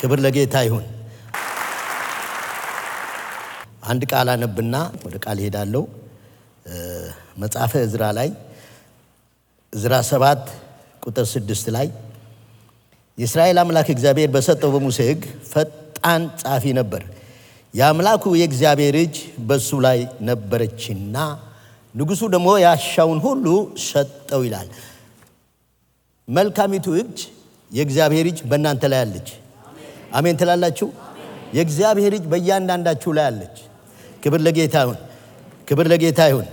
ክብር ለጌታ ይሁን። አንድ ቃል አነብና ወደ ቃል ሄዳለሁ። መጽሐፈ ዕዝራ ላይ ዕዝራ 7 ቁጥር 6 ላይ የእስራኤል አምላክ እግዚአብሔር በሰጠው በሙሴ ሕግ ፈጣን ጻፊ ነበር፣ የአምላኩ የእግዚአብሔር እጅ በሱ ላይ ነበረችና ንጉሡ ደግሞ ያሻውን ሁሉ ሰጠው ይላል። መልካሚቱ እጅ የእግዚአብሔር እጅ በእናንተ ላይ አለች። አሜን ትላላችሁ? የእግዚአብሔር እጅ በእያንዳንዳችሁ ላይ አለች። ክብር ለጌታ ይሁን። ክብር ለጌታ ይሁን።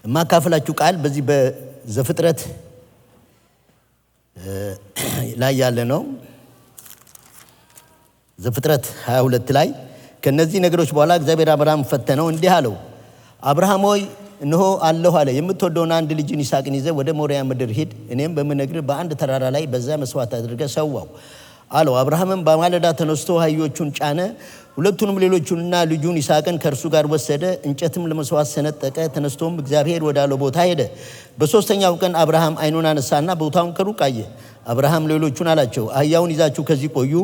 የማካፈላችሁ ቃል በዚህ በዘፍጥረት ላይ ያለ ነው። ዘፍጥረት 22 ላይ ከነዚህ ነገሮች በኋላ እግዚአብሔር አብርሃም ፈተነው እንዲህ አለው፣ አብርሃም ሆይ እነሆ አለሁ አለ። የምትወደውን አንድ ልጅን ይስሐቅን ይዘህ ወደ ሞሪያ ምድር ሂድ፣ እኔም በምነግርህ በአንድ ተራራ ላይ በዛ መስዋዕት አድርገህ ሰዋው አለው። አብርሃምም በማለዳ ተነስቶ አህዮቹን ጫነ፣ ሁለቱንም ሌሎቹንና ልጁን ይስሐቅን ከእርሱ ጋር ወሰደ፣ እንጨትም ለመስዋዕት ሰነጠቀ። ተነስቶም እግዚአብሔር ወዳለው ቦታ ሄደ። በሦስተኛው ቀን አብርሃም ዓይኑን አነሳና ቦታውን ከሩቅ አየ። አብርሃም ሌሎቹን አላቸው፣ አህያውን ይዛችሁ ከዚህ ቆዩ፣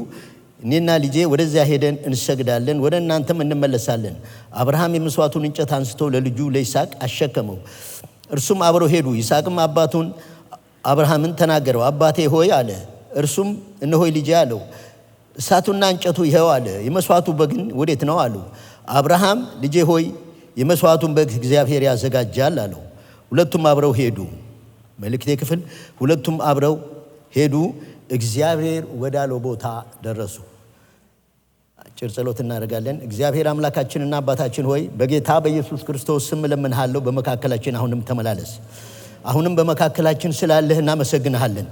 እኔና ልጄ ወደዚያ ሄደን እንሰግዳለን፣ ወደ እናንተም እንመለሳለን። አብርሃም የመስዋዕቱን እንጨት አንስቶ ለልጁ ለይስሐቅ አሸከመው፣ እርሱም አብረው ሄዱ። ይስሐቅም አባቱን አብርሃምን ተናገረው፣ አባቴ ሆይ አለ። እርሱም እነሆይ ልጄ አለው። እሳቱና እንጨቱ ይኸው አለ፣ የመስዋዕቱ በግን ወዴት ነው አሉ። አብርሃም ልጄ ሆይ የመስዋዕቱን በግ እግዚአብሔር ያዘጋጃል አለው። ሁለቱም አብረው ሄዱ። መልእክቴ ክፍል ሁለቱም አብረው ሄዱ፣ እግዚአብሔር ወዳለው ቦታ ደረሱ። አጭር ጸሎት እናደርጋለን። እግዚአብሔር አምላካችንና አባታችን ሆይ በጌታ በኢየሱስ ክርስቶስ ስም እለምንሃለሁ፣ በመካከላችን አሁንም ተመላለስ። አሁንም በመካከላችን ስላለህ እናመሰግንሃለን።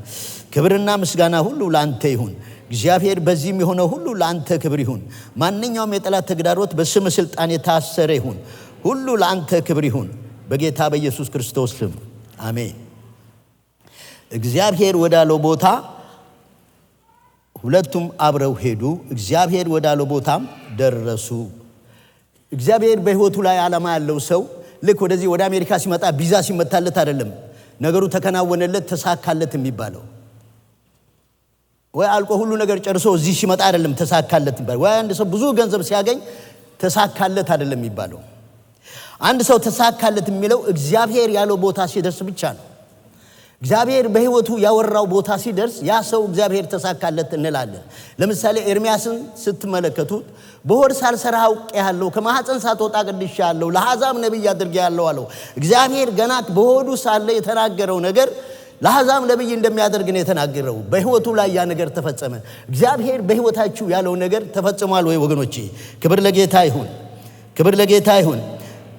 ክብርና ምስጋና ሁሉ ለአንተ ይሁን እግዚአብሔር። በዚህም የሆነው ሁሉ ለአንተ ክብር ይሁን። ማንኛውም የጠላት ተግዳሮት በስም ስልጣን የታሰረ ይሁን። ሁሉ ለአንተ ክብር ይሁን በጌታ በኢየሱስ ክርስቶስ ስም አሜን። እግዚአብሔር ወዳለው ቦታ ሁለቱም አብረው ሄዱ፣ እግዚአብሔር ወዳለው ቦታም ደረሱ። እግዚአብሔር በሕይወቱ ላይ ዓላማ ያለው ሰው ልክ ወደዚህ ወደ አሜሪካ ሲመጣ ቪዛ ሲመታለት አይደለም ነገሩ ተከናወነለት ተሳካለት የሚባለው። ወይ አልቆ ሁሉ ነገር ጨርሶ እዚህ ሲመጣ አይደለም ተሳካለት የሚባለው። ወይ አንድ ሰው ብዙ ገንዘብ ሲያገኝ ተሳካለት አይደለም የሚባለው። አንድ ሰው ተሳካለት የሚለው እግዚአብሔር ያለው ቦታ ሲደርስ ብቻ ነው። እግዚአብሔር በሕይወቱ ያወራው ቦታ ሲደርስ ያ ሰው እግዚአብሔር ተሳካለት እንላለን። ለምሳሌ ኤርምያስን ስትመለከቱት በሆድ ሳልሰራ አውቄሃለሁ፣ ከማህፀን ሳትወጣ ቀድሼሃለሁ፣ ለአሕዛብ ነቢይ አድርጌሃለሁ አለው። እግዚአብሔር ገና በሆዱ ሳለ የተናገረው ነገር ለአሕዛብ ነቢይ እንደሚያደርግ ነው የተናገረው። በሕይወቱ ላይ ያ ነገር ተፈጸመ። እግዚአብሔር በሕይወታችሁ ያለው ነገር ተፈጽሟል ወይ ወገኖቼ? ክብር ለጌታ ይሁን። ክብር ለጌታ ይሁን።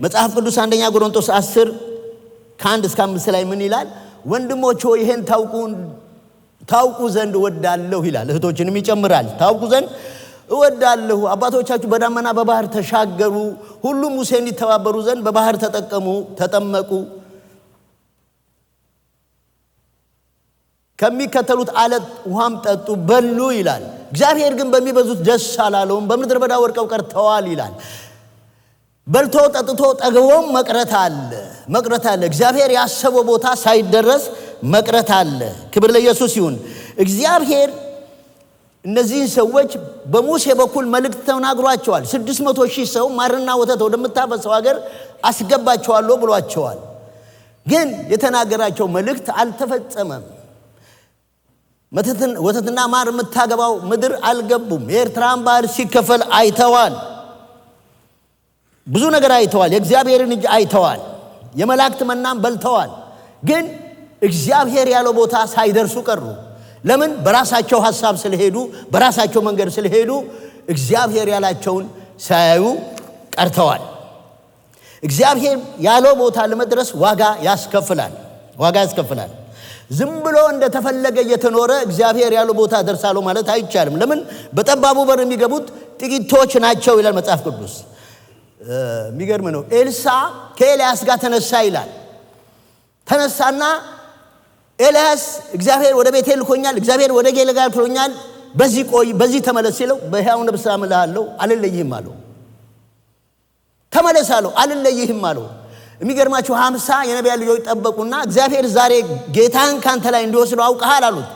መጽሐፍ ቅዱስ አንደኛ ቆሮንቶስ 10 ከ1 እስከ 5 ላይ ምን ይላል? ወንድሞች ሆይ ይሄን ታውቁ ዘንድ እወዳለሁ ይላል። እህቶችንም ይጨምራል። ታውቁ ዘንድ እወዳለሁ። አባቶቻችሁ በዳመና በባህር ተሻገሩ፣ ሁሉም ሙሴን ይተባበሩ ዘንድ በባህር ተጠመቁ፣ ከሚከተሉት አለት ውሃም ጠጡ፣ በሉ ይላል። እግዚአብሔር ግን በሚበዙት ደስ አላለውም፣ በምድረ በዳ ወድቀው ቀርተዋል ይላል። በልቶ ጠጥቶ ጠግቦም መቅረት አለ። እግዚአብሔር ያሰበው ቦታ ሳይደረስ መቅረት አለ። ክብር ለኢየሱስ ይሁን። እግዚአብሔር እነዚህን ሰዎች በሙሴ በኩል መልእክት ተናግሯቸዋል። 600,000 ሰው ማርና ወተት ወደምታፈሰው ሀገር አስገባቸዋለሁ ብሏቸዋል። ግን የተናገራቸው መልእክት አልተፈጸመም። ወተትና ማር የምታገባው ምድር አልገቡም። የኤርትራን ባህር ሲከፈል አይተዋል። ብዙ ነገር አይተዋል። የእግዚአብሔርን እጅ አይተዋል። የመላእክት መናም በልተዋል። ግን እግዚአብሔር ያለው ቦታ ሳይደርሱ ቀሩ። ለምን? በራሳቸው ሐሳብ ስለሄዱ፣ በራሳቸው መንገድ ስለሄዱ እግዚአብሔር ያላቸውን ሳያዩ ቀርተዋል። እግዚአብሔር ያለው ቦታ ለመድረስ ዋጋ ያስከፍላል። ዝም ብሎ እንደተፈለገ እየተኖረ እግዚአብሔር ያለው ቦታ ደርሳለሁ ማለት አይቻልም። ለምን? በጠባቡ በር የሚገቡት ጥቂቶች ናቸው ይላል መጽሐፍ ቅዱስ። የሚገርም ነው። ኤልሳ ከኤልያስ ጋር ተነሳ ይላል። ተነሳና ኤልያስ እግዚአብሔር ወደ ቤቴል ልኮኛል፣ እግዚአብሔር ወደ ጌልጋል ልኮኛል፣ በዚህ ቆይ፣ በዚህ ተመለስ ሲለው በሕያው ነፍስ እምልሃለሁ አልለይህም አለው። ተመለስ አለው፣ አልለይህም አለው። የሚገርማችሁ 50 የነቢያ ልጆች ጠበቁና እግዚአብሔር ዛሬ ጌታን ካንተ ላይ እንዲወስደው አውቀሃል አሉት።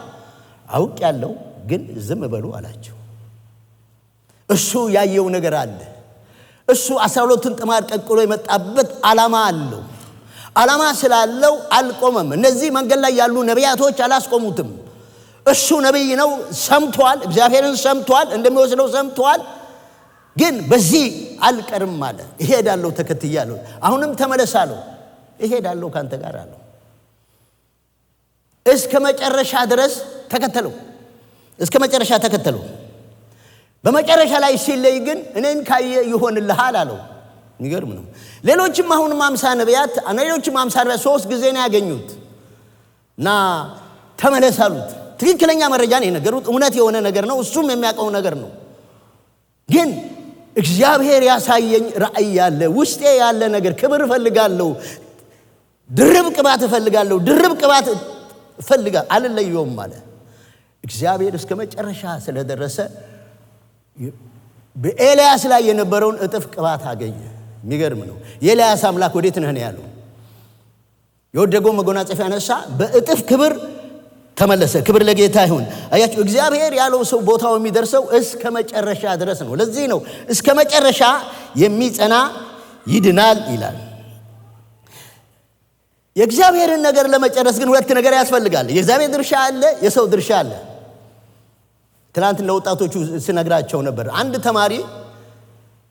አውቅ ያለው ግን ዝም በሉ አላቸው። እሱ ያየው ነገር አለ። እሱ 12ን ጥማድ ቀቅሎ የመጣበት ዓላማ አለው። ዓላማ ስላለው አልቆመም። እነዚህ መንገድ ላይ ያሉ ነቢያቶች አላስቆሙትም። እሱ ነቢይ ነው፣ ሰምቷል፣ እግዚአብሔርን ሰምቷል፣ እንደሚወስደው ሰምቷል። ግን በዚህ አልቀርም አለ። እሄዳለሁ፣ ተከትያለሁ። አሁንም ተመለሳለሁ፣ እሄዳለሁ ካንተ ጋር አለው። እስከ መጨረሻ ድረስ ተከተለው፣ እስከ መጨረሻ ተከተለው። በመጨረሻ ላይ ሲለይ ግን እኔን ካየ ይሆንልሃል አለው። የሚገርም ነው። ሌሎችም አሁንም 50 ነቢያት 3 ጊዜ ነው ያገኙት እና ተመለስ አሉት። ትክክለኛ መረጃ ነው የነገሩት። እውነት የሆነ ነገር ነው፣ እሱም የሚያውቀው ነገር ነው። ግን እግዚአብሔር ያሳየኝ ራእይ ያለ ውስጤ ያለ ነገር ክብር እፈልጋለሁ፣ ድርብ ቅባት እፈልጋለሁ፣ ድርብ ቅባት እፈልጋለሁ፣ አልለየውም አለ። እግዚአብሔር እስከ መጨረሻ ስለደረሰ በኤልያስ ላይ የነበረውን እጥፍ ቅባት አገኘ። የሚገርም ነው። የኤልያስ አምላክ ወዴት ነህ ነው ያለው። የወደቀው መጎናጸፊያ ያነሳ፣ በእጥፍ ክብር ተመለሰ። ክብር ለጌታ ይሁን። አያችሁ፣ እግዚአብሔር ያለው ሰው ቦታው የሚደርሰው እስከ መጨረሻ ድረስ ነው። ለዚህ ነው እስከ መጨረሻ የሚጸና ይድናል ይላል። የእግዚአብሔርን ነገር ለመጨረስ ግን ሁለት ነገር ያስፈልጋል። የእግዚአብሔር ድርሻ አለ፣ የሰው ድርሻ አለ። ትናንት ለወጣቶቹ ስነግራቸው ነበር። አንድ ተማሪ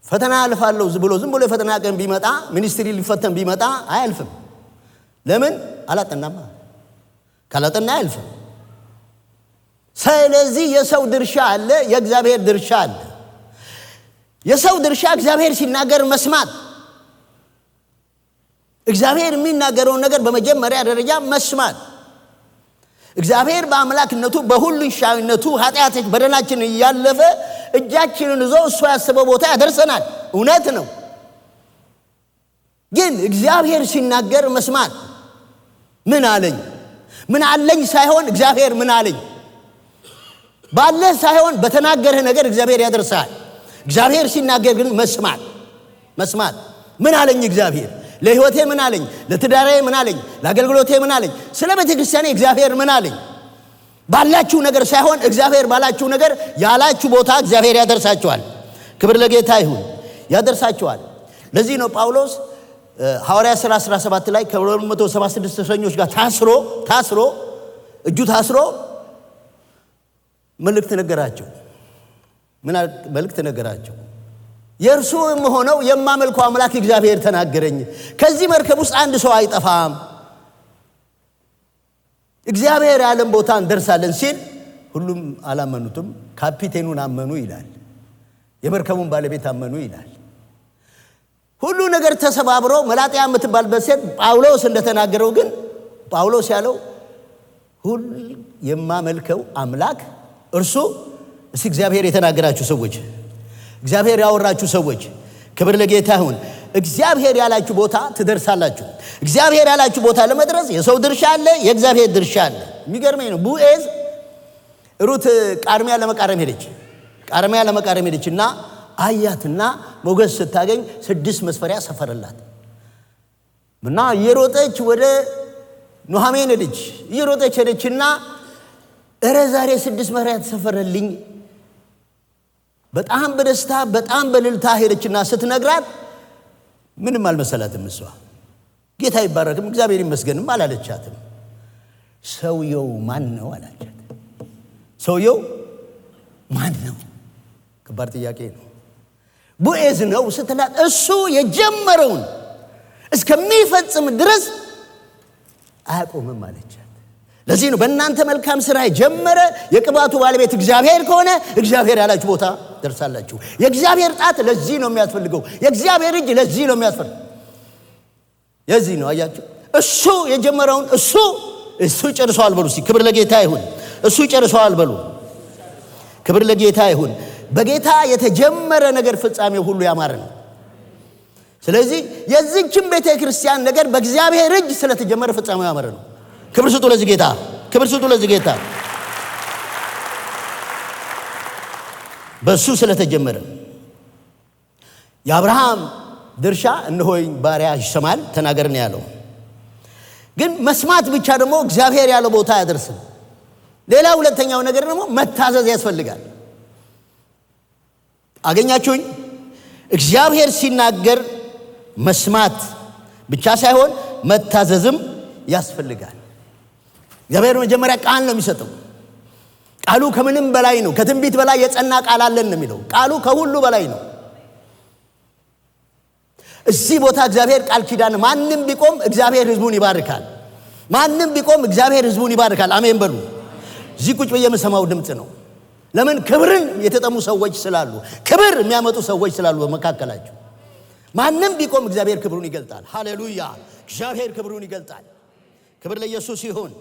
ፈተና አልፋለሁ ዝም ብሎ የፈተና ቀን ቢመጣ ሚኒስትሪ ሊፈተን ቢመጣ አያልፍም። ለምን? አላጠናማ። ካላጠና አያልፍም። ስለዚህ የሰው ድርሻ አለ፣ የእግዚአብሔር ድርሻ አለ። የሰው ድርሻ እግዚአብሔር ሲናገር መስማት፣ እግዚአብሔር የሚናገረውን ነገር በመጀመሪያ ደረጃ መስማት። እግዚአብሔር በአምላክነቱ በሁሉ ሻዊነቱ ኃጢአታችን በደላችን እያለፈ እጃችንን ይዞ እሱ ያሰበው ቦታ ያደርሰናል። እውነት ነው። ግን እግዚአብሔር ሲናገር መስማት። ምን አለኝ ምን አለኝ ሳይሆን እግዚአብሔር ምን አለኝ ባለ ሳይሆን በተናገረ ነገር እግዚአብሔር ያደርሳል። እግዚአብሔር ሲናገር ግን መስማት። ምን አለኝ እግዚአብሔር ለህይወቴ ምን አለኝ፣ ለትዳሬ ምን አለኝ፣ ለአገልግሎቴ ምን አለኝ፣ ስለ ቤተክርስቲያኔ እግዚአብሔር ምን አለኝ። ባላችሁ ነገር ሳይሆን እግዚአብሔር ባላችሁ ነገር ያላችሁ ቦታ እግዚአብሔር ያደርሳችኋል። ክብር ለጌታ ይሁን። ያደርሳችኋል። ለዚህ ነው ጳውሎስ ሐዋርያት ሥራ 17 ላይ ከ276 እስረኞች ጋር ታስሮ እጁ ታስሮ መልእክት ነገራቸው። መልእክት ነገራቸው። የእርሱ የምሆነው የማመልከው አምላክ እግዚአብሔር ተናገረኝ። ከዚህ መርከብ ውስጥ አንድ ሰው አይጠፋም፣ እግዚአብሔር ያለን ቦታ እንደርሳለን ሲል ሁሉም አላመኑትም። ካፒቴኑን አመኑ ይላል። የመርከቡን ባለቤት አመኑ ይላል። ሁሉ ነገር ተሰባብሮ መላጥያ የምትባልበት ሴት ጳውሎስ እንደተናገረው ግን ጳውሎስ ያለው ሁሉ የማመልከው አምላክ እርሱ እግዚአብሔር የተናገራችሁ ሰዎች፣ እግዚአብሔር ያወራችሁ ሰዎች ክብር ለጌታ ይሁን። እግዚአብሔር ያላችሁ ቦታ ትደርሳላችሁ። እግዚአብሔር ያላችሁ ቦታ ለመድረስ የሰው ድርሻ አለ፣ የእግዚአብሔር ድርሻ አለ። የሚገርመኝ ነው። ቦዔዝ ሩት ቃርሚያ ለመቃረም ሄደችና አያትና ሞገስ ስታገኝ 6 መስፈሪያ ሰፈረላት እና እየሮጠች ወደ ኑኃሚን ሄደችና እረ ዛሬ 6 መስፈሪያ ተሰፈረልኝ። በጣም በደስታ በጣም በልልታ ሄደችና ስትነግራት ምንም አልመሰላትም። እሷ ጌታ ይባረክም እግዚአብሔር ይመስገንም አላለቻትም። ሰውየው ማን ነው አላቻት። ሰውየው ማን ነው? ከባድ ጥያቄ ነው። ቦዔዝ ነው ስትላት እሱ የጀመረውን እስከሚፈጽም ድረስ አያቆምም አለቻት። ለዚህ ነው በእናንተ መልካም ሥራ የጀመረ የቅባቱ ባለቤት እግዚአብሔር ከሆነ እግዚአብሔር ያላችሁ ቦታ ደርሳላችሁ። የእግዚአብሔር ጣት ለዚህ ነው የሚያስፈልገው። የእግዚአብሔር እጅ ለዚህ ነው የሚያስፈልገው። የዚህ ነው አያችሁ። እሱ የጀመረውን እሱ ጨርሷል በሉ። ክብር ለጌታ ይሁን። እሱ ጨርሷል በሉ። ክብር ለጌታ ይሁን። በጌታ የተጀመረ ነገር ፍጻሜው ሁሉ ያማረ ነው። ስለዚህ የዚህችን ቤተ ክርስቲያን ነገር በእግዚአብሔር እጅ ስለተጀመረ ፍጻሜው ያማረ ነው። ክብር ስጡ ለዚህ ጌታ፣ ክብር ስጡ ለዚህ ጌታ። በሱ ስለተጀመረ የአብርሃም ድርሻ እነሆኝ ባሪያ ይሰማል ተናገርን ያለው። ግን መስማት ብቻ ደግሞ እግዚአብሔር ያለው ቦታ ያደርስም። ሌላ ሁለተኛው ነገር ደግሞ መታዘዝ ያስፈልጋል። አገኛችሁኝ? እግዚአብሔር ሲናገር መስማት ብቻ ሳይሆን መታዘዝም ያስፈልጋል። እግዚአብሔር መጀመሪያ ቃል ነው የሚሰጠው። ቃሉ ከምንም በላይ ነው። ከትንቢት በላይ የጸና ቃል አለን ነው የሚለው። ቃሉ ከሁሉ በላይ ነው። እዚህ ቦታ እግዚአብሔር ቃል ኪዳን ማንም ቢቆም እግዚአብሔር ሕዝቡን ይባርካል። ማንም ቢቆም እግዚአብሔር ሕዝቡን ይባርካል። አሜን በሉ። እዚህ ቁጭ ብዬ የምሰማው ድምጽ ነው። ለምን? ክብርን የተጠሙ ሰዎች ስላሉ፣ ክብር የሚያመጡ ሰዎች ስላሉ በመካከላቸው ማንም ቢቆም እግዚአብሔር ክብሩን ይገልጣል። ሃሌሉያ! እግዚአብሔር ክብሩን ይገልጣል። ክብር ለኢየሱስ ይሁን።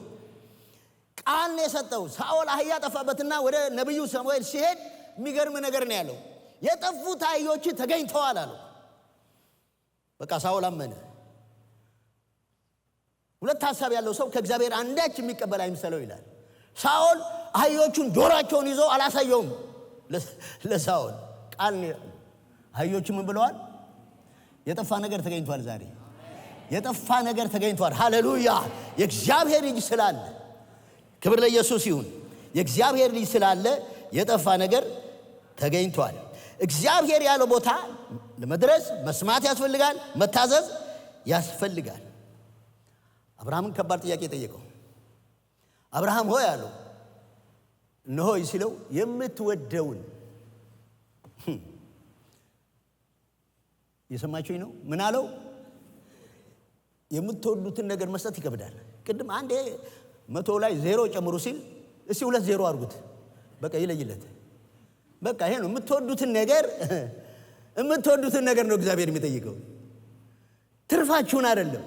ቃል ነው የሰጠው። ሳኦል አህያ ጠፋበትና ወደ ነብዩ ሳሙኤል ሲሄድ የሚገርም ነገር ነው ያለው። የጠፉት አህዮች ተገኝተዋል አለው። በቃ ሳኦል አመነ። ሁለት ሐሳብ ያለው ሰው ከእግዚአብሔር አንዳች የሚቀበል አይምሰለው ይላል። ሳኦል አህዮቹን ጆሮአቸውን ይዞ አላሳየውም ለሳኦል። ቃል አህዮቹ ምን ብለዋል? የጠፋ ነገር ተገኝቷል። ዛሬ የጠፋ ነገር ተገኝቷል። ሃሌሉያ! የእግዚአብሔር ልጅ ስላለ፣ ክብር ለኢየሱስ ይሁን። የእግዚአብሔር ልጅ ስላለ የጠፋ ነገር ተገኝቷል። እግዚአብሔር ያለው ቦታ ለመድረስ መስማት ያስፈልጋል፣ መታዘዝ ያስፈልጋል። አብርሃምን ከባድ ጥያቄ ጠየቀው። አብርሃም ሆይ አለው። እነሆ ሲለው የምትወደውን የሰማችሁኝ ነው። ምን አለው? የምትወዱትን ነገር መስጠት ይከብዳል። ቅድም አንዴ 100 ላይ 0 ጨምሩ ሲል እስቲ 2 0 አድርጉት። በቃ ይለይለት። በቃ ይሄ ነው የምትወዱትን ነገር ነው እግዚአብሔር የሚጠይቀው። ትርፋችሁን አይደለም።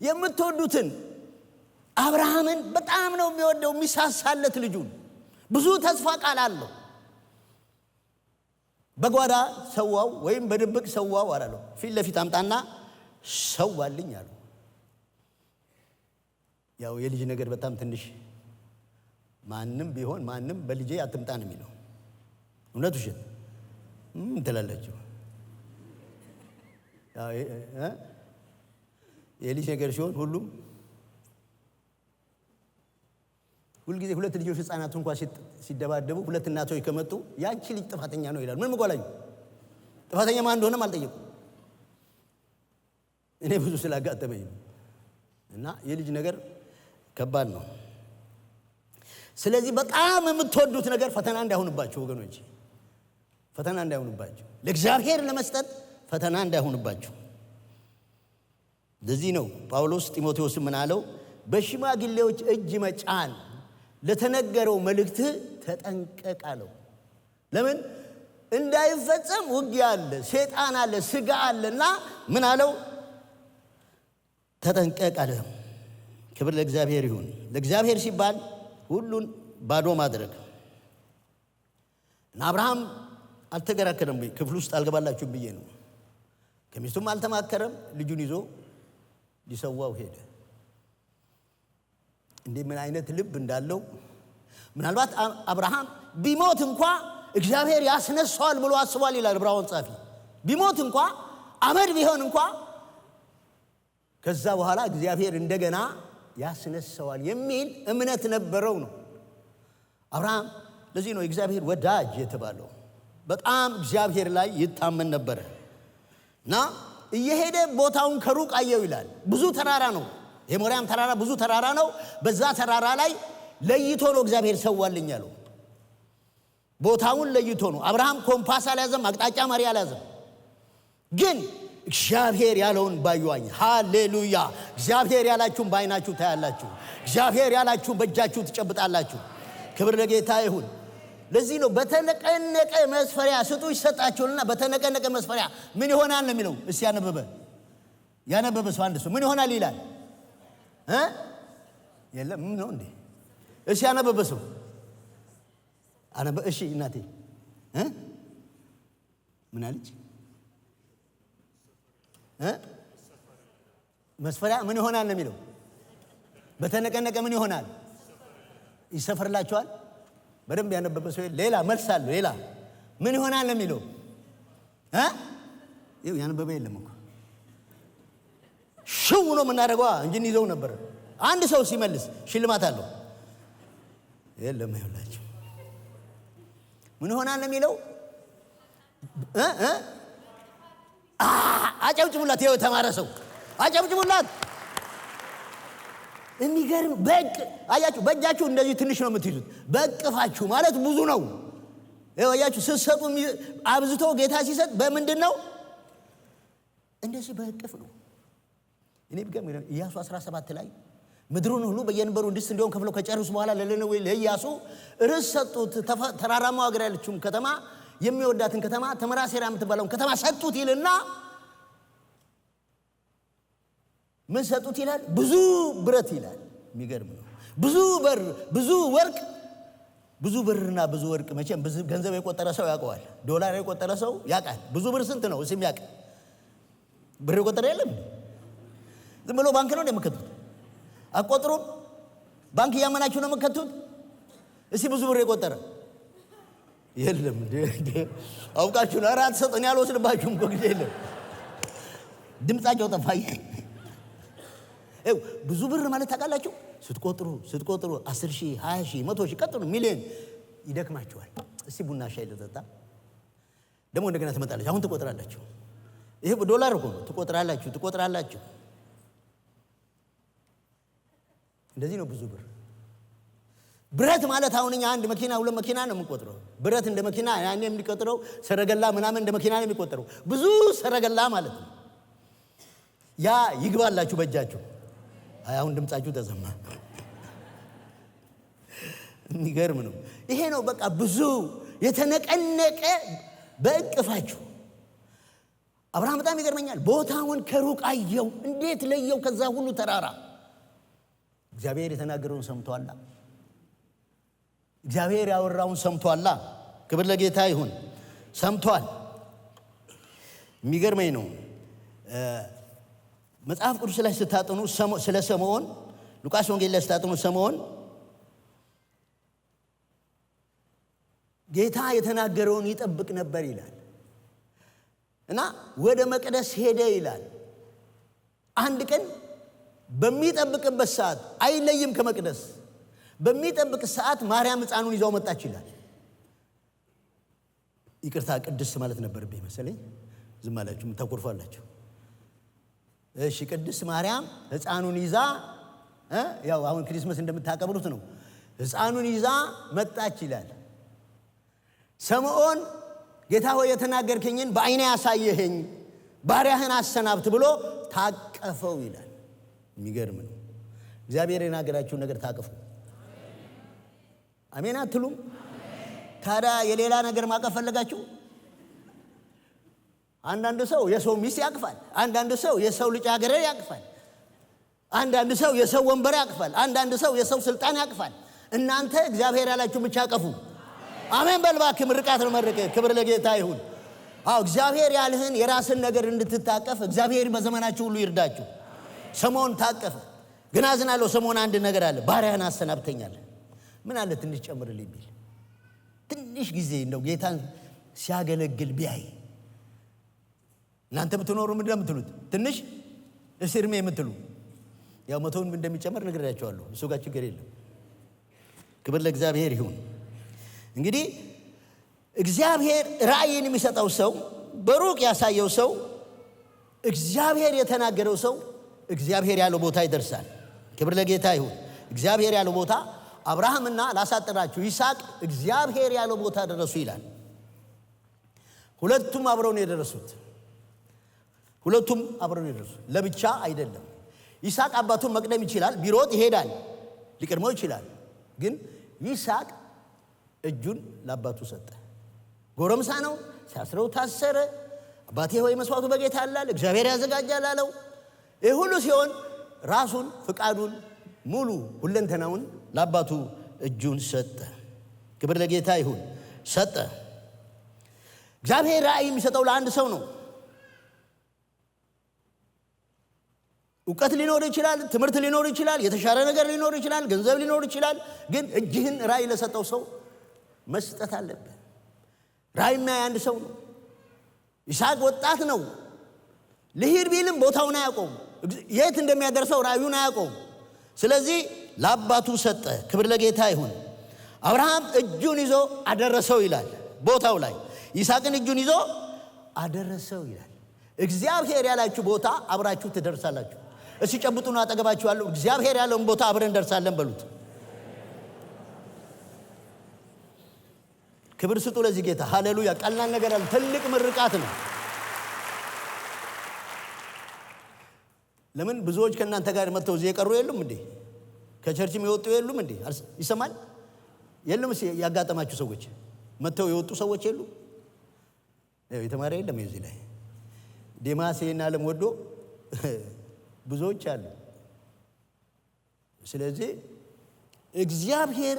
የምትወዱትን አብርሃምን በጣም ነው የሚወደው፣ የሚሳሳለት ልጁን። ብዙ ተስፋ ቃል አለው። በጓዳ ሰዋው ወይም በድብቅ ሰዋው አላለው። ፊት ለፊት አምጣና ሰዋልኝ አለው። ያው የልጅ ነገር በጣም ትንሽ ማንም ቢሆን ማንም በልጄ አትምጣ ነው የሚለው። እውነቱ እሺ ትላላችሁ። ያው የልጅ ነገር ሲሆን ሁሉም ሁልጊዜ ሁለት ልጆች ህፃናት እንኳን ሲደባደቡ ሁለት እናቶች ከመጡ ያቺ ልጅ ጥፋተኛ ነው ይላል። ምን መጓላኝ ጥፋተኛ ማን እንደሆነም አልጠየቁም። እኔ ብዙ ስላጋጠመኝ እና የልጅ ነገር ከባድ ነው። ስለዚህ በጣም የምትወዱት ነገር ፈተና እንዳይሆንባችሁ ወገኖች፣ ፈተና እንዳይሆንባችሁ፣ ለእግዚአብሔር ለመስጠት ፈተና እንዳይሆንባችሁ። ለዚህ ነው ጳውሎስ ጢሞቴዎስ ምን አለው? በሽማግሌዎች እጅ መጫን ለተነገረው መልእክት ተጠንቀቅ አለው። ለምን? እንዳይፈጸም ውጊያ አለ፣ ሰይጣን አለ፣ ስጋ አለና ምን አለው? ተጠንቀቅ አለ። ክብር ለእግዚአብሔር ይሁን። ለእግዚአብሔር ሲባል ሁሉን ባዶ ማድረግ እና አብርሃም አልተገራከረም። ክፍል ውስጥ አልገባላችሁም ብዬ ነው። ከሚስቱም አልተማከረም። ልጁን ይዞ ሊሰዋው ሄደ። እንዴ ምን አይነት ልብ እንዳለው! ምናልባት አብርሃም ቢሞት እንኳን እግዚአብሔር ያስነሳዋል ብሎ አስቧል ይላል ዕብራውያን ጻፊ። ቢሞት እንኳን አመድ ቢሆን እንኳን ከዛ በኋላ እግዚአብሔር እንደገና ያስነሳዋል የሚል እምነት ነበረው ነው አብርሃም። ለዚህ ነው እግዚአብሔር ወዳጅ የተባለው። በጣም እግዚአብሔር ላይ ይታመን ነበር እና እየሄደ ቦታውን ከሩቅ አየው ይላል። ብዙ ተራራ ነው የሞሪያም ተራራ፣ ብዙ ተራራ ነው። በዛ ተራራ ላይ ለይቶ ነው እግዚአብሔር ሰዋልኝ ያለው። ቦታውን ለይቶ ነው። አብርሃም ኮምፓስ አልያዘም፣ አቅጣጫ መሪ አልያዘም። ግን እግዚአብሔር ያለውን ባዩኝ። ሃሌሉያ! እግዚአብሔር ያላችሁን በዓይናችሁ ታያላችሁ። እግዚአብሔር ያላችሁን በእጃችሁ ትጨብጣላችሁ። ክብር ለጌታ ይሁን። ለዚህ ነው በተነቀነቀ መስፈሪያ ስጡ ይሰጣችሁና፣ በተነቀነቀ መስፈሪያ ምን ይሆናል ነው የሚለው። እስቲ ያነበበ ሰው አንድ ሰው ምን ይሆናል ይላል? የለም ምን ነው እንዴ? እሺ ያነበበ ሰው እሺ እናቴ ምን አለች? መስፈሪያ ምን ይሆናል ነው የሚለው። በተነቀነቀ ምን ይሆናል? ይሰፈርላችኋል። በደንብ ያነበበ ሰው ሌላ መልስ አለው። ሌላ ምን ይሆናል ነው የሚለው። ይኸው ያነበበ የለም እኮ ሽው ነው የምናደርገው እንጂ ይዘው ነበር። አንድ ሰው ሲመልስ ሽልማት አለው። የለም ይኸውላችሁ ምን ሆናል የሚለው አጨብጭቡላት። ይኸው ተማረ ሰው አጨብጭቡላት። የሚገርም በቅ አያችሁ፣ በእጃችሁ እንደዚህ ትንሽ ነው የምትይዙት። በቅፋችሁ ማለት ብዙ ነው። ይኸው አያችሁ ስትሰጡ አብዝቶ ጌታ ሲሰጥ በምንድን ነው? እንደዚህ በእቅፍ ነው። እኔ ቢገርም ኢያሱ 17 ላይ ምድሩን ሁሉ በየንበሩ እንድስት እንዲሆን ከፍለው ከጨረሱ በኋላ ለነዌ ለኢያሱ ርስ ሰጡት። ተራራማው አገር ያለችውን ከተማ የሚወዳትን ከተማ ተመራሴራ የምትባለውን ከተማ ሰጡት ይልና ምን ሰጡት ይላል? ብዙ ብረት ይላል። የሚገርም ነው። ብዙ በር፣ ብዙ ወርቅ፣ ብዙ ብርና ብዙ ወርቅ። መቼም ብዙ ገንዘብ የቆጠረ ሰው ያውቀዋል። ዶላር የቆጠረ ሰው ያውቃል። ብዙ ብር ስንት ነው እስም ያውቅ። ብር የቆጠረ የለም። ዝም ብሎ ባንክ ነው እንደምከቱት አቆጥሩም። ባንክ ያመናችሁ ነው የምከቱት። እስቲ ብዙ ብር የቆጠረ የለም። አውቃችሁ ነው። አራት ሰጠን ያልወስድባችሁም እኮ ግድ የለም። ድምጻቸው ጠፋኝ። ብዙ ብር ማለት ታውቃላችሁ? ስትቆጥሩ 10,000 20,000 100,000 ቀጥሉ ሚሊዮን ይደክማችኋል። እስቲ ቡና ሻይ ልጠጣ ደግሞ እንደገና ትመጣላችሁ። አሁን ትቆጥራላችሁ። ይሄ ዶላር እኮ ነው። ትቆጥራላችሁ። እንደዚህ ነው ብዙ ብር። ብረት ማለት አሁን እኛ አንድ መኪና ሁለት መኪና ነው የምንቆጥረው። ብረት እንደ መኪና ያኔ የሚቆጥረው ሰረገላ ምናምን እንደ መኪና ነው የሚቆጥረው። ብዙ ሰረገላ ማለት ነው። ያ ይግባላችሁ በእጃችሁ። አሁን ድምጻችሁ ተሰማ። የሚገርም ነው። ይሄ ነው በቃ ብዙ የተነቀነቀ በእቅፋችሁ። አብርሃም በጣም ይገርመኛል። ቦታውን ከሩቅ አየው። እንዴት ለየው? ከዛ ሁሉ ተራራ እግዚአብሔር የተናገረውን ሰምቷላ። እግዚአብሔር ያወራውን ሰምቷላ። ክብር ለጌታ ይሁን። ሰምቷል። የሚገርመኝ ነው። መጽሐፍ ቅዱስ ላይ ስታጠኑ ስለ ስምዖን ሉቃስ ወንጌል ላይ ስታጠኑ ስምዖን ጌታ የተናገረውን ይጠብቅ ነበር ይላል እና ወደ መቅደስ ሄደ ይላል። አንድ ቀን በሚጠብቅበት ሰዓት አይለይም ከመቅደስ በሚጠብቅ ሰዓት ማርያም ሕፃኑን ይዛው መጣች ይላል። ይቅርታ ቅድስት ማለት ነበርብኝ መሰለኝ። ዝም አላችሁ ተቆርፋላችሁ። እሺ ቅድስት ማርያም ሕፃኑን ይዛ ያው አሁን ክሪስማስ እንደምታቀብሉት ነው። ሕፃኑን ይዛ መጣች ይላል። ስምዖን ጌታ ሆይ የተናገርከኝን በዓይኔ ያሳየኸኝ ባሪያህን አሰናብት ብሎ ታቀፈው ይላል። የሚገርም ነው። እግዚአብሔር የናገራችሁን ነገር ታቀፉ። አሜን አትሉም? ታዲያ የሌላ ነገር ማቀፍ ፈለጋችሁ? አንዳንድ ሰው የሰው ሚስት ያቅፋል። አንዳንድ ሰው የሰው ልጅ አገረ ያቅፋል። አንዳንድ ሰው የሰው ወንበር ያቅፋል። አንዳንድ ሰው የሰው ስልጣን ያቅፋል። እናንተ እግዚአብሔር ያላችሁ ብቻ አቀፉ። አሜን በልባክ ምርቃት ነው መረቀ። ክብር ለጌታ ይሁን። አዎ እግዚአብሔር ያልህን የራስን ነገር እንድትታቀፍ እግዚአብሔር በዘመናችሁ ሁሉ ይርዳችሁ። ስምዖን ታቀፈ። ግን አዝናለሁ። ስምዖን አንድ ነገር አለ። ባሪያህን አሰናብተኛል። ምን አለ ትንሽ ጨምርልኝ ቢል ትንሽ ጊዜ እንደው ጌታን ሲያገለግል ቢያይ። እናንተ ብትኖሩ ምንድን ነው የምትሉት? ትንሽ እስርሜ የምትሉ ያው መቶውን እንደሚጨመር ነግሬያቸዋለሁ። እሱ ጋር ችግር የለም። ክብር ለእግዚአብሔር ይሁን። እንግዲህ እግዚአብሔር ራእይን የሚሰጠው ሰው፣ በሩቅ ያሳየው ሰው፣ እግዚአብሔር የተናገረው ሰው እግዚአብሔር ያለው ቦታ ይደርሳል። ክብር ለጌታ ይሁን። እግዚአብሔር ያለው ቦታ አብርሃምና ላሳጥራችሁ ይስሐቅ እግዚአብሔር ያለው ቦታ ደረሱ ይላል። ሁለቱም አብረው ነው የደረሱት። ሁለቱም አብረው ነው የደረሱት። ለብቻ አይደለም። ይስሐቅ አባቱን መቅደም ይችላል። ቢሮጥ ይሄዳል፣ ሊቀድመው ይችላል። ግን ይስሐቅ እጁን ለአባቱ ሰጠ። ጎረምሳ ነው፣ ሲያስረው ታሰረ። አባቴ ሆይ መስዋዕቱ በጌታ አላል፣ እግዚአብሔር ያዘጋጃል አለው። ይህ ሁሉ ሲሆን ራሱን ፍቃዱን ሙሉ ሁለንተናውን ለአባቱ እጁን ሰጠ። ክብር ለጌታ ይሁን። ሰጠ። እግዚአብሔር ራእይ የሚሰጠው ለአንድ ሰው ነው። እውቀት ሊኖር ይችላል፣ ትምህርት ሊኖር ይችላል፣ የተሻለ ነገር ሊኖር ይችላል፣ ገንዘብ ሊኖር ይችላል። ግን እጅህን ራእይ ለሰጠው ሰው መስጠት አለብህ። ራእይ የሚያይ አንድ ሰው ነው። ይስሐቅ ወጣት ነው። ልሂድ ቢልም ቦታውን አያውቀውም። የት እንደሚያደርሰው ራእዩን አያውቀውም። ስለዚህ ለአባቱ ሰጠ። ክብር ለጌታ ይሁን። አብርሃም እጁን ይዞ አደረሰው ይላል ቦታው ላይ። ይስሐቅን እጁን ይዞ አደረሰው ይላል። እግዚአብሔር ያላችሁ ቦታ አብራችሁ ትደርሳላችሁ። እሺ ጨብጡና አጠገባችሁ ያለው እግዚአብሔር ያለውን ቦታ አብረን እንደርሳለን በሉት። ክብር ስጡ ለዚህ ጌታ። ሃሌሉያ። ቀላል ነገር አለ፣ ትልቅ ምርቃት ነው። ለምን ብዙዎች ከእናንተ ጋር መጥተው እዚህ የቀሩ የሉም እንዴ? ከቸርችም የወጡ የሉም እንዴ? ይሰማል የለም? ያጋጠማችሁ ሰዎች መጥተው የወጡ ሰዎች የሉ? የተማረ የለም እዚህ ላይ ዴማስና ዓለም ወዶ ብዙዎች አሉ። ስለዚህ እግዚአብሔር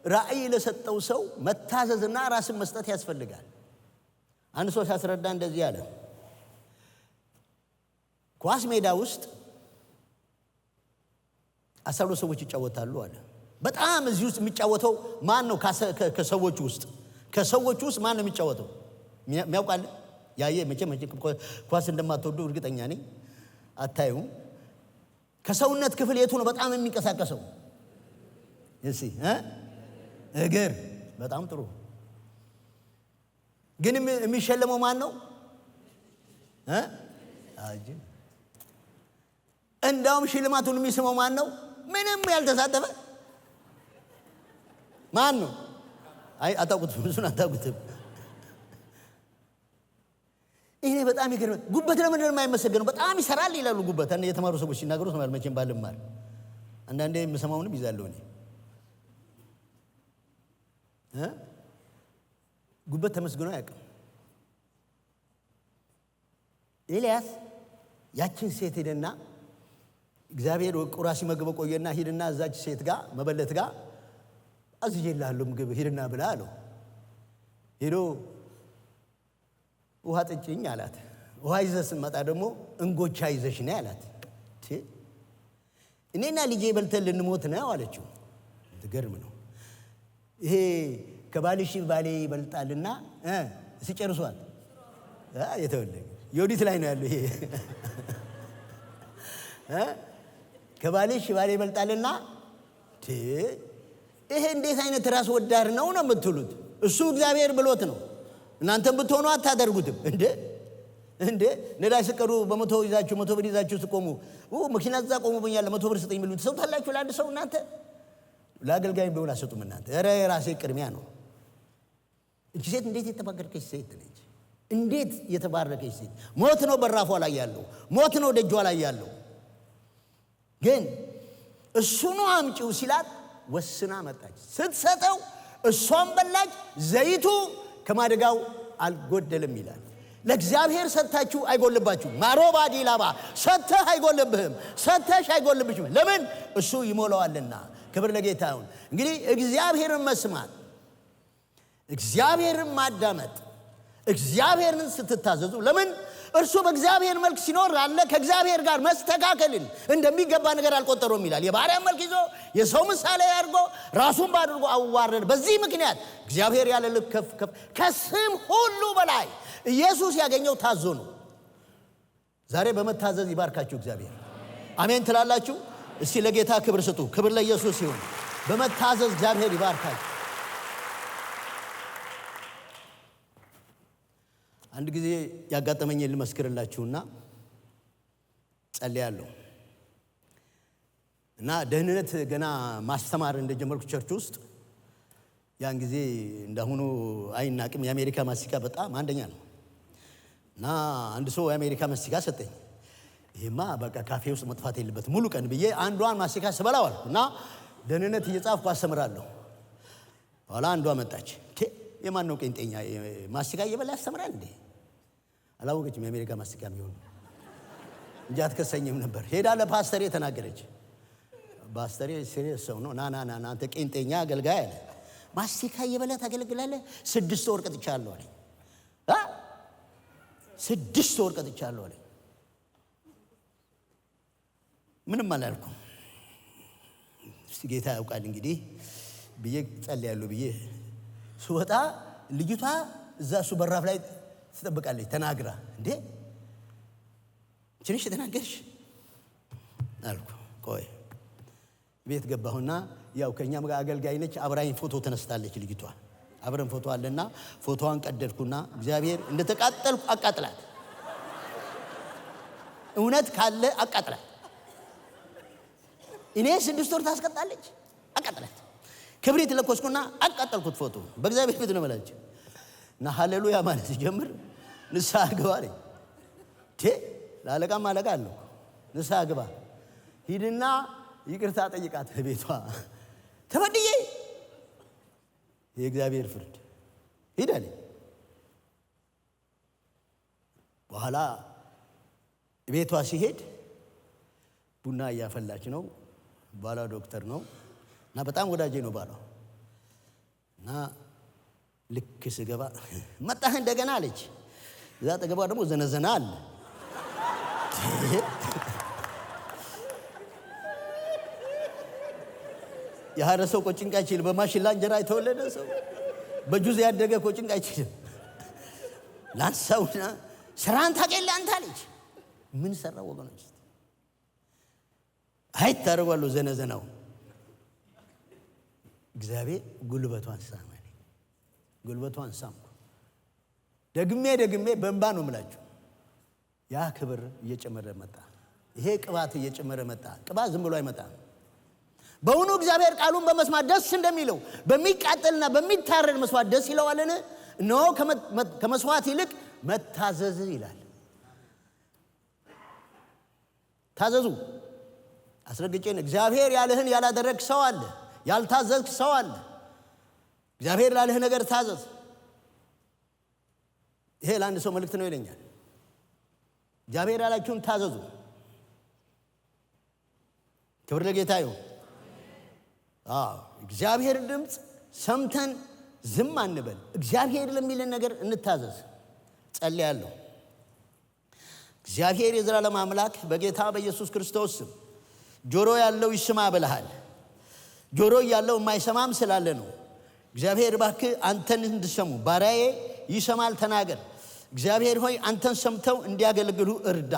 ራእይ ለሰጠው ሰው መታዘዝና ራስን መስጠት ያስፈልጋል። አንድ ሰው ሲያስረዳ እንደዚህ አለ። ኳስ ሜዳ ውስጥ 12 ሰዎች ይጫወታሉ አለ። በጣም እዚህ ውስጥ የሚጫወተው ማን ነው? ከሰዎች ውስጥ ማን ነው የሚጫወተው? የሚያውቃል? ያየ መቼም ኳስ እንደማትወዱ እርግጠኛ ነኝ። አታዩም? ከሰውነት ክፍል የቱ ነው በጣም የሚንቀሳቀሰው? እሺ እግር። በጣም ጥሩ። ግን የሚሸለመው ማን ነው? እንዳውም ሽልማቱን የሚስመው ማን ነው? ምንም ያልተሳተፈ ማን ነው? አታውቁትም? እሱን አታውቁትም? ይሄ በጣም ይገርም። ጉበት ለምን የማይመሰገነው? በጣም ይሰራል ይላሉ ጉበት። አንዴ የተማሩ ሰዎች ሲናገሩ ሰማል። መቼም ባልማር አንዳንዴ የምሰማውንም ይዛለሁ እኔ። ጉበት ተመስግኖ አያውቅም። ኤልያስ ያችን ሴት ሄደና እግዚአብሔር ቁራ ሲመግበው ቆየና ሂድና እዛች ሴት ጋር መበለት ጋር አዝዤልሃለሁ ምግብ ሂድና ብላ አለው። ሄዶ ውሃ ጠጭኝ አላት። ውሃ ይዘህ ስትመጣ ደግሞ እንጎቻ ይዘሽ ነይ አላት። እኔና ልጄ በልተን ልንሞት ነው አለችው። ትገርም ነው ይሄ። ከባልሽ ባሌ ይበልጣልና ሲጨርሷት የተወለገ ዮዲት ላይ ነው ያለው ይሄ። ከባልሽ ባሌ ይበልጣልና ይሄ እንዴት አይነት ራስ ወዳድ ነው የምትሉት? እሱ እግዚአብሔር ብሎት ነው። እናንተም ብትሆኑ አታደርጉትም እንዴ? ነዳጅ ስቀዱ በመቶ ይዛችሁ 100 ብር ይዛችሁ ስቆሙ መኪና እዛ ቆሙብኛል 100 ብር ስጠኝ የሚሉት ሰው ታላችሁ ለአንድ ሰው እናንተ ለአገልጋይ ቢሆን አሰጡም እናንተ። ኧረ ራሴ ቅድሚያ ነው። እቺ ሴት እንዴት የተባረከች ሴት ነች! እንዴት የተባረከች ሴት! ሞት ነው በራፏ ላይ ያለው፣ ሞት ነው ደጇ ላይ ያለው። ግን እሱ ነው አምጪው ሲላት ወስና መጣች። ስትሰጠው እሷም በላች። ዘይቱ ከማደጋው አልጎደለም ይላል። ለእግዚአብሔር ሰጥታችሁ አይጎልባችሁ። ማሮባ ዲላባ ሰጥተህ አይጎልብህም፣ ሰጥተሽ አይጎልብሽም። ለምን? እሱ ይሞላዋልና። ክብር ለጌታ ይሁን። እንግዲህ እግዚአብሔርን መስማት፣ እግዚአብሔርን ማዳመጥ፣ እግዚአብሔርን ስትታዘዙ ለምን? እርሱ በእግዚአብሔር መልክ ሲኖር አለ ከእግዚአብሔር ጋር መስተካከልን እንደሚገባ ነገር አልቆጠረውም ይላል። የባሪያ መልክ ይዞ የሰው ምሳሌ አድርጎ ራሱን ባድርጎ አዋረደ። በዚህ ምክንያት እግዚአብሔር ያለ ልክ ከፍ ከስም ሁሉ በላይ ኢየሱስ ያገኘው ታዞ ነው። ዛሬ በመታዘዝ ይባርካችሁ እግዚአብሔር። አሜን ትላላችሁ? እስቲ ለጌታ ክብር ስጡ። ክብር ለኢየሱስ ይሁን። በመታዘዝ እግዚአብሔር ይባርካችሁ። አንድ ጊዜ ያጋጠመኝ ልመስክርላችሁና ጸልያለሁ። እና ደህንነት ገና ማስተማር እንደጀመርኩ ቸርች ውስጥ ያን ጊዜ እንዳሁኑ አይናቅም። የአሜሪካ ማስቲካ በጣም አንደኛ ነው። እና አንድ ሰው የአሜሪካ ማስቲካ ሰጠኝ። ይሄማ በቃ ካፌ ውስጥ መጥፋት የለበትም ሙሉ ቀን ብዬ አንዷን ማስቲካ ስበላው አልኩ እና ደህንነት እየጻፍኩ አስተምራለሁ። ኋላ አንዷ መጣች። የማን ነው ቄንጤኛ ማስቲካ እየበላ ያስተምራል እንዴ? አላወቀችም የአሜሪካ ማስቲካ ቢሆን እንጂ አትከሰኝም ነበር። ሄዳ ለፓስተሬ ተናገረች። ፓስተሬ ሲሪየስ ሰው ነው። ና አንተ ቄንጤኛ አገልጋይ አለ። ማስቲካ እየበላ ታገለግላለህ? 6 ወር ቀጥቻለሁ አለኝ። 6 ወር ቀጥቻለሁ አለኝ። ምንም አላልኩም። እስቲ ጌታ ያውቃል እንግዲህ ብዬ ጸልያለሁ ብዬ ስወጣ ልጅቷ እዛ እሱ በራፍ ላይ ትጠብቃለች። ተናግራ እንዴ ትንሽ ተናገርሽ አልኩ። ቆይ ቤት ገባሁና ያው ከኛም ጋር አገልጋይ ነች። አብራኝ ፎቶ ተነስታለች ልጅቷ። አብረን ፎቶ አለና ፎቶዋን ቀደድኩና እግዚአብሔር እንደተቃጠልኩ አቃጥላት፣ እውነት ካለ አቃጥላት። እኔ 6 ወር ታስቀጣለች፣ አቃጥላት። ክብሪት ለኮስኩና አቃጠልኩት ፎቶ። በእግዚአብሔር ፊት ነው ማለት እና ሃሌሉያ ማለት ሲጀምር ንስሐ ግባ አለኝ። ለአለቃም አለቃ አለው ንስሐ ግባ ሂድና ይቅርታ ጠይቃት ቤቷ ተበድዬ የእግዚአብሔር ፍርድ ሂድ አለኝ። በኋላ ቤቷ ሲሄድ ቡና እያፈላች ነው። ባሏ ዶክተር ነው እና በጣም ወዳጄ ነው ባሏ። እና ልክ ስገባ መጣህ እንደገና አለች። እዛ አጠገቧ ደግሞ ዘነዘና አለ። ያረሰው ቆጭንቃ አይችልም። በማሽላ እንጀራ የተወለደ ሰው በጁዝ ያደገ ቆጭንቃ አይችልም። ላንሳውና ስራን ታውቂያለህ አንተ አለች። ምን ሰራው ወገኖች? አይታረዋሉ ዘነዘናው። እግዚአብሔር ጉልበቷን ሳመኝ፣ ጉልበቷን ሳምኩ። ደግሜ በእንባ ነው የምላችሁ። ያ ክብር እየጨመረ መጣ። ይሄ ቅባት እየጨመረ መጣ። ቅባት ዝም ብሎ አይመጣም። በእውኑ እግዚአብሔር ቃሉን በመስማት ደስ እንደሚለው በሚቃጠልና በሚታረድ መስዋዕት ደስ ይለዋልን? እነሆ ከመስዋዕት ይልቅ መታዘዝ ይላል። ታዘዙ። አስረግጬን እግዚአብሔር ያለህን ያላደረግ ሰው አለ፣ ያልታዘዝክ ሰው አለ። እግዚአብሔር ላለህ ነገር ታዘዝ። ይሄ ለአንድ ሰው መልእክት ነው ይለኛል። እግዚአብሔር ያላችሁን ታዘዙ። ክብር ለጌታ ይሁን። እግዚአብሔር ድምፅ ሰምተን ዝም አንበል። እግዚአብሔር ለሚለን ነገር እንታዘዝ። ጸልያለሁ። እግዚአብሔር የዘላለም አምላክ በጌታ በኢየሱስ ክርስቶስ ስም ጆሮ ያለው ይስማ ብለሃል። ጆሮ ያለው የማይሰማም ስላለ ነው። እግዚአብሔር እባክህ አንተን እንድሰሙ ባሪያዬ ይሰማል ተናገር። እግዚአብሔር ሆይ አንተን ሰምተው እንዲያገለግሉ እርዳ።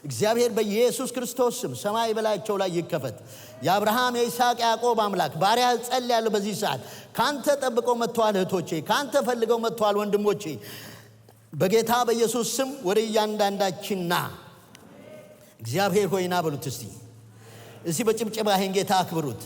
እግዚአብሔር በኢየሱስ ክርስቶስ ስም ሰማይ በላያቸው ላይ ይከፈት። የአብርሃም የይስሐቅ ያዕቆብ አምላክ ባሪያ ጸልያለሁ። በዚህ ሰዓት ካንተ ጠብቀው መጥተዋል እህቶቼ፣ ካንተ ፈልገው መጥተዋል ወንድሞቼ። በጌታ በኢየሱስ ስም ወደ እያንዳንዳችን ና። እግዚአብሔር ሆይ ና በሉት። እስቲ በጭብጨባ ይሄን ጌታ አክብሩት።